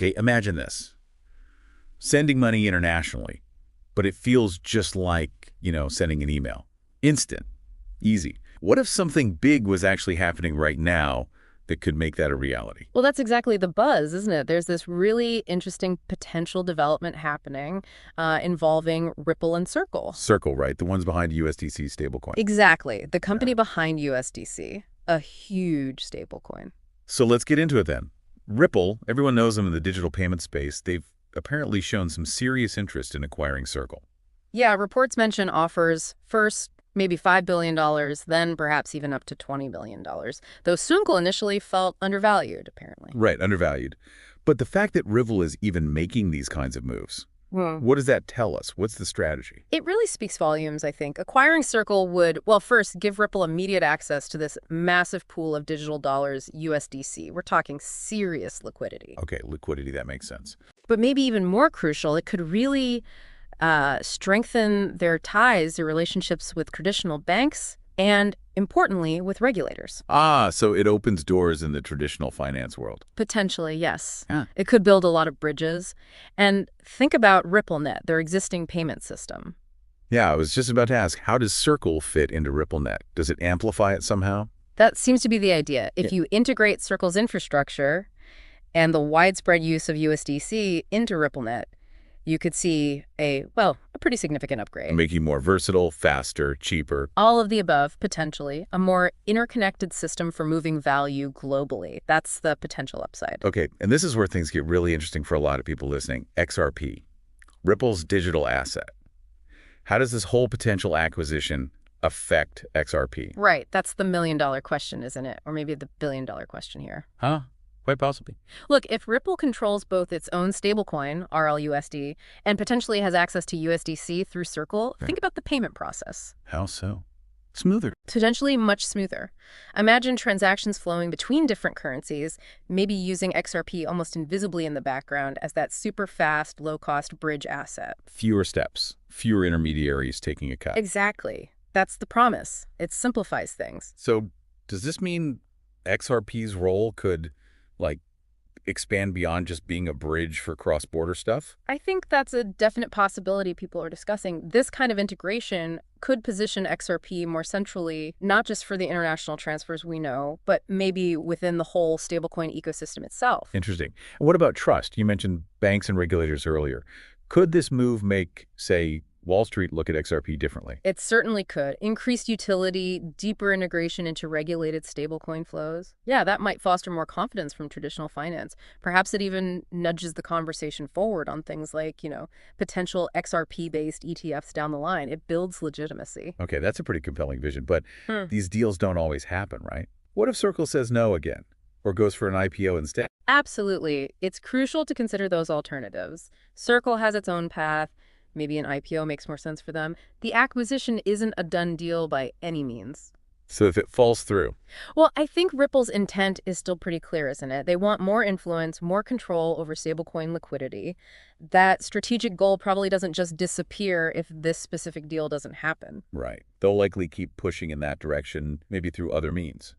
Okay, imagine this. Sending money internationally, but it feels just like, sending an email. Instant. Easy. What if something big was actually happening right now that could make that a reality? Well, that's exactly the buzz, isn't it? There's this really interesting potential development happening involving Ripple and Circle. Circle, right? The ones behind USDC stablecoin. Exactly. The company behind USDC, a huge stablecoin. So let's get into it then. Ripple, everyone knows them in the digital payment space. They've apparently shown some serious interest in acquiring Circle. Yeah, reports mention offers first maybe $5 billion, then perhaps even up to $20 billion, though Circle initially felt undervalued, apparently. Right, undervalued. But the fact that Ripple is even making these kinds of moves, what does that tell us? What's the strategy? It really speaks volumes, I think. Acquiring Circle would, well, first, give Ripple immediate access to this massive pool of digital dollars, USDC. We're talking serious liquidity. Okay, liquidity, that makes sense. But maybe even more crucial, it could really strengthen their ties, their relationships with traditional banks, and, importantly, with regulators. So it opens doors in the traditional finance world. Potentially, yes. Yeah. It could build a lot of bridges. And think about RippleNet, their existing payment system. Yeah, I was just about to ask, how does Circle fit into RippleNet? Does it amplify it somehow? That seems to be the idea. If you integrate Circle's infrastructure and the widespread use of USDC into RippleNet, you could see a pretty significant upgrade. Making more versatile, faster, cheaper. All of the above, potentially. A more interconnected system for moving value globally. That's the potential upside. Okay, and this is where things get really interesting for a lot of people listening. XRP, Ripple's digital asset. How does this whole potential acquisition affect XRP? Right. That's the million-dollar question, isn't it? Or maybe the billion-dollar question here. Huh? Quite possibly. Look, if Ripple controls both its own stablecoin, RLUSD, and potentially has access to USDC through Circle, think about the payment process. How so? Smoother. Potentially much smoother. Imagine transactions flowing between different currencies, maybe using XRP almost invisibly in the background as that super fast, low-cost bridge asset. Fewer steps, fewer intermediaries taking a cut. Exactly. That's the promise. It simplifies things. So does this mean XRP's role could expand beyond just being a bridge for cross-border stuff? I think that's a definite possibility people are discussing. This kind of integration could position XRP more centrally, not just for the international transfers we know, but maybe within the whole stablecoin ecosystem itself. Interesting. And what about trust? You mentioned banks and regulators earlier. Could this move make, say, Wall Street look at XRP differently? It certainly could. Increased utility, deeper integration into regulated stablecoin flows. Yeah, that might foster more confidence from traditional finance. Perhaps it even nudges the conversation forward on things like, potential XRP-based ETFs down the line. It builds legitimacy. Okay, that's a pretty compelling vision, but these deals don't always happen, right? What if Circle says no again, or goes for an IPO instead? Absolutely. It's crucial to consider those alternatives. Circle has its own path. Maybe an IPO makes more sense for them. The acquisition isn't a done deal by any means. So if it falls through? Well, I think Ripple's intent is still pretty clear, isn't it? They want more influence, more control over stablecoin liquidity. That strategic goal probably doesn't just disappear if this specific deal doesn't happen. Right. They'll likely keep pushing in that direction, maybe through other means.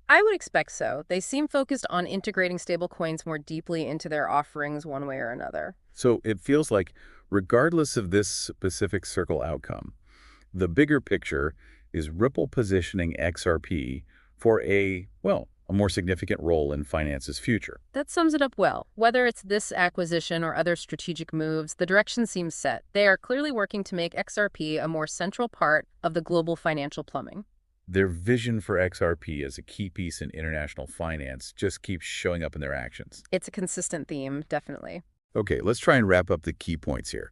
I would expect so. They seem focused on integrating stablecoins more deeply into their offerings one way or another. So it feels like, regardless of this specific Circle outcome, the bigger picture is Ripple positioning XRP for a more significant role in finance's future. That sums it up well. Whether it's this acquisition or other strategic moves, the direction seems set. They are clearly working to make XRP a more central part of the global financial plumbing. Their vision for XRP as a key piece in international finance just keeps showing up in their actions. It's a consistent theme, definitely. Okay, let's try and wrap up the key points here.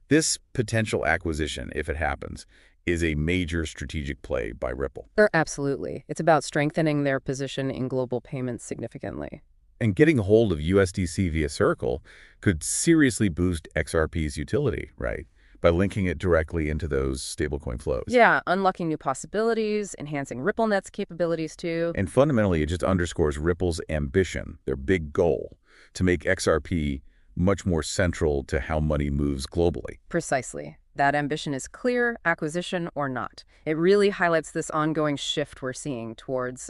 This potential acquisition, if it happens, is a major strategic play by Ripple. Absolutely. It's about strengthening their position in global payments significantly. And getting hold of USDC via Circle could seriously boost XRP's utility, right? By linking it directly into those stablecoin flows. Yeah, unlocking new possibilities, enhancing RippleNet's capabilities too. And fundamentally, it just underscores Ripple's ambition, their big goal, to make XRP much more central to how money moves globally. Precisely. That ambition is clear, acquisition or not. It really highlights this ongoing shift we're seeing towards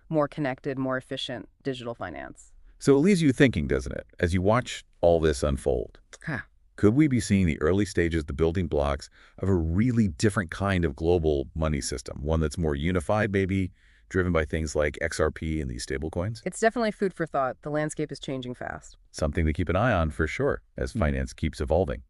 more connected, more efficient digital finance. So it leaves you thinking, doesn't it, as you watch all this unfold? Huh. Could we be seeing the early stages, the building blocks of a really different kind of global money system, one that's more unified, maybe driven by things like XRP and these stablecoins? It's definitely food for thought. The landscape is changing fast. Something to keep an eye on for sure as finance keeps evolving.